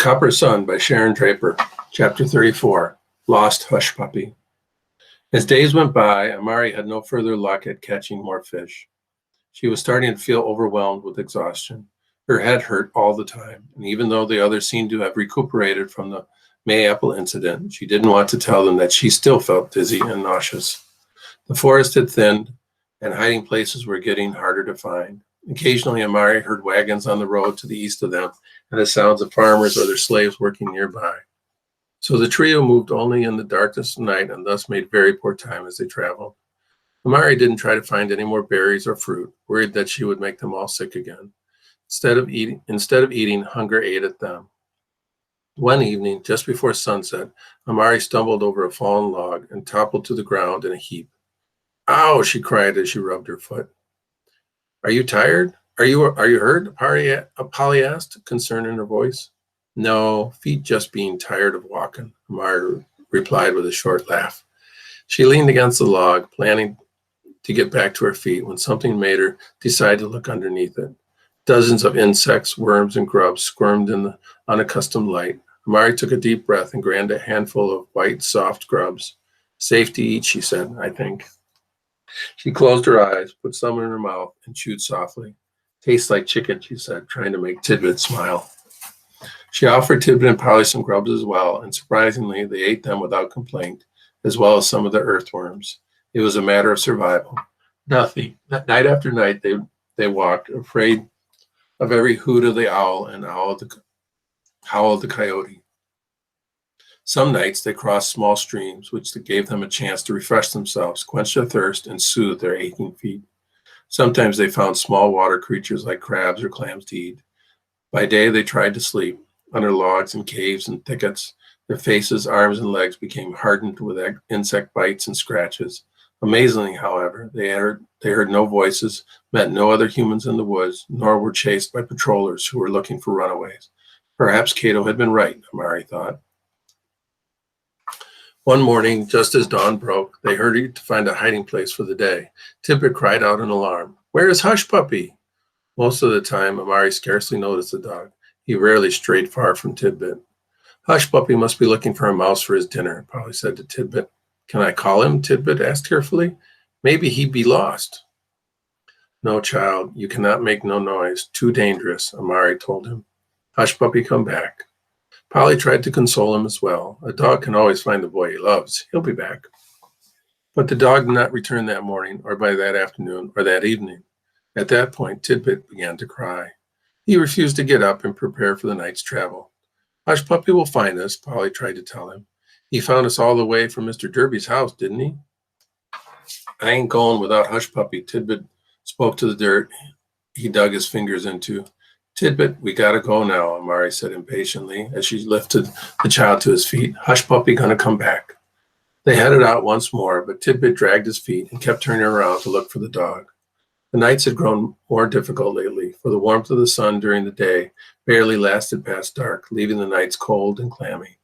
Copper Sun by Sharon Draper, Chapter 34, Lost Hush Puppy. As days went by, Amari had no further luck at catching more fish. She was starting to feel overwhelmed with exhaustion. Her head hurt all the time, and even though the others seemed to have recuperated from the Mayapple incident, she didn't want to tell them that she still felt dizzy and nauseous. The forest had thinned, and hiding places were getting harder to find. Occasionally, Amari heard wagons on the road to the east of them and the sounds of farmers or their slaves working nearby. So the trio moved only in the darkness of night and thus made very poor time as they traveled. Amari didn't try to find any more berries or fruit, worried that she would make them all sick again. Instead of eating, hunger ate at them. One evening, just before sunset, Amari stumbled over a fallen log and toppled to the ground in a heap. "Ow!" she cried as she rubbed her foot. "Are you tired? Are you hurt?" Polly asked, concern in her voice. "No, feet just being tired of walking," Amari replied with a short laugh. She leaned against the log, planning to get back to her feet when something made her decide to look underneath it. Dozens of insects, worms, and grubs squirmed in the unaccustomed light. Amari took a deep breath and grabbed a handful of white, soft grubs. "Safe to eat," she said, "I think." She closed her eyes, put some in her mouth, and chewed softly. "Tastes like chicken," she said, trying to make Tidbit smile. She offered Tidbit and Polly some grubs as well, and surprisingly, they ate them without complaint, as well as some of the earthworms. It was a matter of survival. Night after night, they walked, afraid of every hoot of the owl and howl of the coyote. Some nights they crossed small streams, which gave them a chance to refresh themselves, quench their thirst, and soothe their aching feet. Sometimes they found small water creatures like crabs or clams to eat. By day they tried to sleep under logs and caves and thickets. Their faces, arms, and legs became hardened with insect bites and scratches. Amazingly, however, they heard no voices, met no other humans in the woods, nor were chased by patrollers who were looking for runaways. Perhaps Cato had been right, Amari thought. One morning, just as dawn broke, they hurried to find a hiding place for the day. Tidbit cried out in alarm, "Where is Hush Puppy?" Most of the time, Amari scarcely noticed the dog. He rarely strayed far from Tidbit. "Hush Puppy must be looking for a mouse for his dinner," Polly said to Tidbit. "Can I call him?" Tidbit asked carefully. "Maybe he'd be lost." "No, child, you cannot make no noise. Too dangerous," Amari told him. "Hush Puppy, come back." Polly tried to console him as well. A dog can always find the boy he loves. He'll be back. But the dog did not return that morning, or by that afternoon, or that evening. At that point, Tidbit began to cry. He refused to get up and prepare for the night's travel. "Hush Puppy will find us," Polly tried to tell him. "He found us all the way from Mr. Derby's house, didn't he?" "I ain't going without Hush Puppy." Tidbit spoke to the dirt he dug his fingers into. "Tidbit, we gotta go now," Amari said impatiently as she lifted the child to his feet. "Hush Puppy gonna come back." They headed out once more, but Tidbit dragged his feet and kept turning around to look for the dog. The nights had grown more difficult lately, for the warmth of the sun during the day barely lasted past dark, leaving the nights cold and clammy.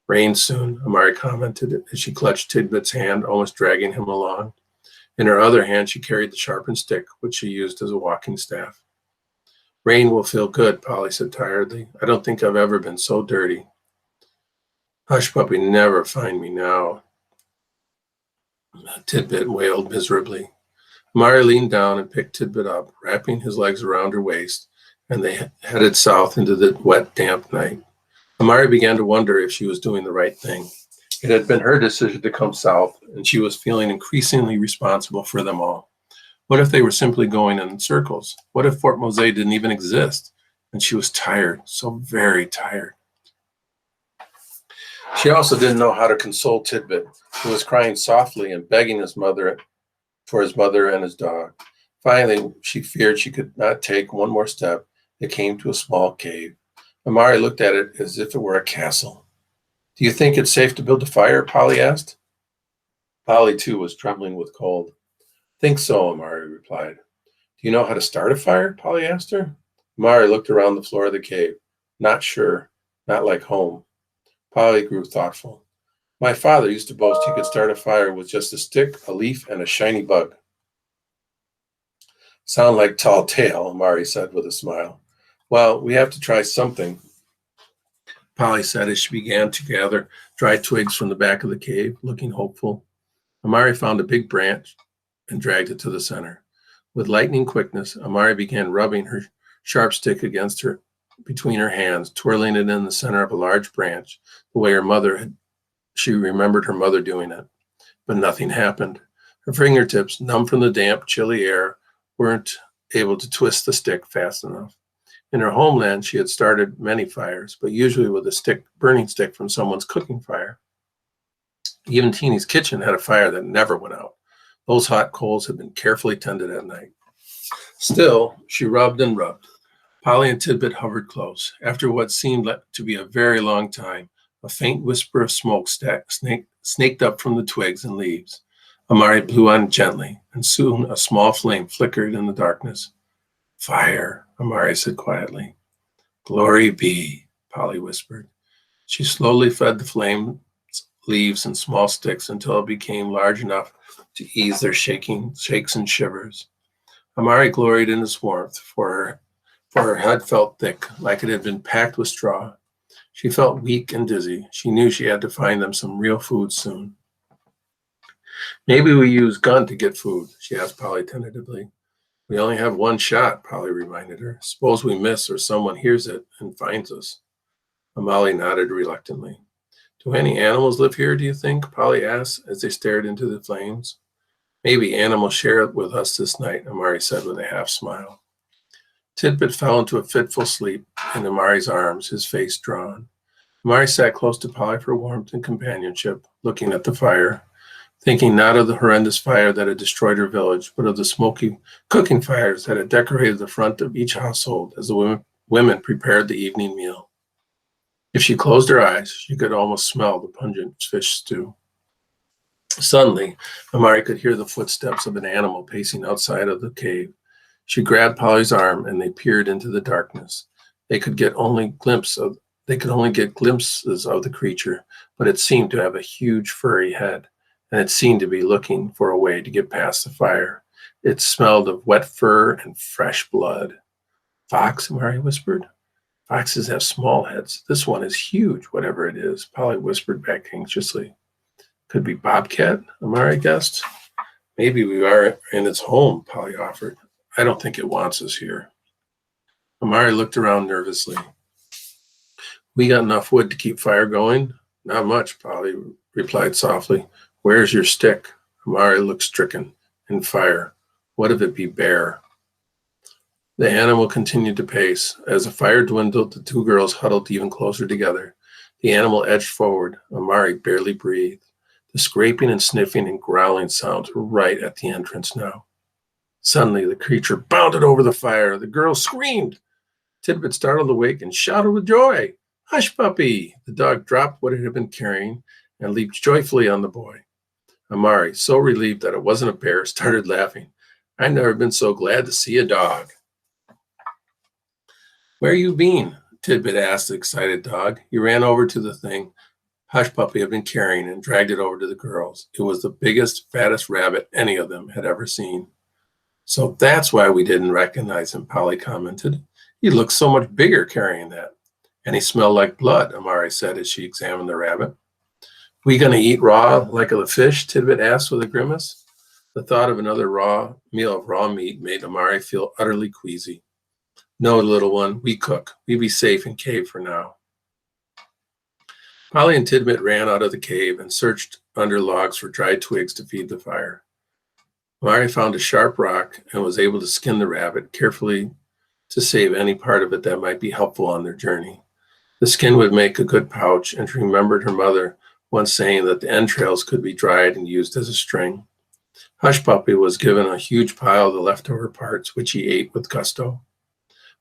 "Rain soon," Amari commented as she clutched Tidbit's hand, almost dragging him along. In her other hand, she carried the sharpened stick, which she used as a walking staff. "Rain will feel good," Polly said tiredly. "I don't think I've ever been so dirty." "Hush Puppy never find me now," Tidbit wailed miserably. Amari leaned down and picked Tidbit up, wrapping his legs around her waist, and they headed south into the wet, damp night. Amari began to wonder if she was doing the right thing. It had been her decision to come south, and she was feeling increasingly responsible for them all. What if they were simply going in circles? What if Fort Mose didn't even exist? And she was tired, so very tired. She also didn't know how to console Tidbit, who was crying softly and begging for his mother and his dog. Finally, she feared she could not take one more step. They came to a small cave. Amari looked at it as if it were a castle. "Do you think it's safe to build a fire?" Polly asked. Polly, too, was trembling with cold. "Think so," Amari replied. "Do you know how to start a fire?" Polly asked her. Amari looked around the floor of the cave. "Not sure. Not like home." Polly grew thoughtful. "My father used to boast he could start a fire with just a stick, a leaf, and a shiny bug." "Sound like tall tale," Amari said with a smile. "Well, we have to try something." Polly said as she began to gather dry twigs from the back of the cave, looking hopeful. Amari found a big branch and dragged it to the center. With lightning quickness, Amari began rubbing her sharp stick against her between her hands, twirling it in the center of a large branch, the way she remembered her mother doing it. But nothing happened. Her fingertips, numb from the damp, chilly air, weren't able to twist the stick fast enough. In her homeland, she had started many fires, but usually with a burning stick from someone's cooking fire. Even Teeny's kitchen had a fire that never went out. Those hot coals had been carefully tended at night. Still, she rubbed and rubbed. Polly and Tidbit hovered close. After what seemed to be a very long time, a faint whisper of smoke snaked up from the twigs and leaves. Amari blew on gently, and soon a small flame flickered in the darkness. Fire, Amari said quietly. Glory be, Polly whispered. She slowly fed the flame leaves and small sticks until it became large enough to ease their shakes and shivers. Amari gloried in its warmth, for her head felt thick, like it had been packed with straw. She felt weak and dizzy. She knew she had to find them some real food soon. Maybe we use gun to get food, she asked Polly tentatively. We only have one shot, Polly reminded her. Suppose we miss or someone hears it and finds us. Amari nodded reluctantly. Do any animals live here, do you think? Polly asked as they stared into the flames. Maybe animals share it with us this night, Amari said with a half smile. Tidbit fell into a fitful sleep in Amari's arms, his face drawn. Amari sat close to Polly for warmth and companionship, looking at the fire, thinking not of the horrendous fire that had destroyed her village, but of the smoky cooking fires that had decorated the front of each household as the women prepared the evening meal. If she closed her eyes, she could almost smell the pungent fish stew. Suddenly, Amari could hear the footsteps of an animal pacing outside of the cave. She grabbed Polly's arm and they peered into the darkness. They could only get glimpses of the creature, but it seemed to have a huge furry head, and it seemed to be looking for a way to get past the fire. It smelled of wet fur and fresh blood. Fox, Amari whispered. Foxes have small heads. This one is huge, whatever it is, Polly whispered back anxiously. Could be bobcat, Amari guessed. Maybe we are in its home, Polly offered. I don't think it wants us here. Amari looked around nervously. We got enough wood to keep fire going? Not much, Polly replied softly. Where's your stick? Amari looked stricken. In fire. What if it be bear? The animal continued to pace. As the fire dwindled, the two girls huddled even closer together. The animal edged forward. Amari barely breathed. The scraping and sniffing and growling sounds were right at the entrance now. Suddenly, the creature bounded over the fire. The girls screamed. Tidbit startled awake and shouted with joy. Hush, puppy! The dog dropped what it had been carrying and leaped joyfully on the boy. Amari, so relieved that it wasn't a bear, started laughing. I've never been so glad to see a dog. Where you been? Tidbit asked the excited dog. He ran over to the thing Hush Puppy had been carrying and dragged it over to the girls. It was the biggest, fattest rabbit any of them had ever seen. So that's why we didn't recognize him, Polly commented. He looked so much bigger carrying that. And he smelled like blood, Amari said as she examined the rabbit. We gonna eat raw like a fish? Tidbit asked with a grimace. The thought of another meal of raw meat made Amari feel utterly queasy. No, little one, we cook. We be safe in cave for now. Polly and Tidbit ran out of the cave and searched under logs for dry twigs to feed the fire. Amari found a sharp rock and was able to skin the rabbit carefully to save any part of it that might be helpful on their journey. The skin would make a good pouch, and she remembered her mother once saying that the entrails could be dried and used as a string. Hush Puppy was given a huge pile of the leftover parts, which he ate with gusto.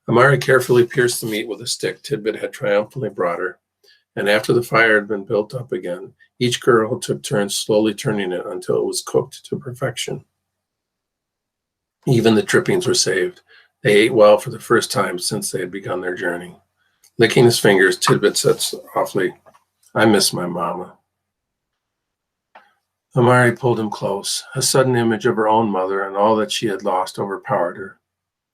Amari carefully pierced the meat with a stick Tidbit had triumphantly brought her, and after the fire had been built up again, each girl took turns slowly turning it until it was cooked to perfection. Even the drippings were saved. They ate well for the first time since they had begun their journey. Licking his fingers, Tidbit said softly, I miss my mama. Amari pulled him close. A sudden image of her own mother and all that she had lost overpowered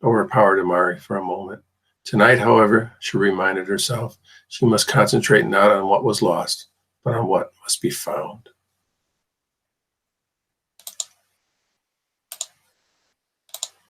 Amari for a moment. Tonight, however, she reminded herself, she must concentrate not on what was lost, but on what must be found.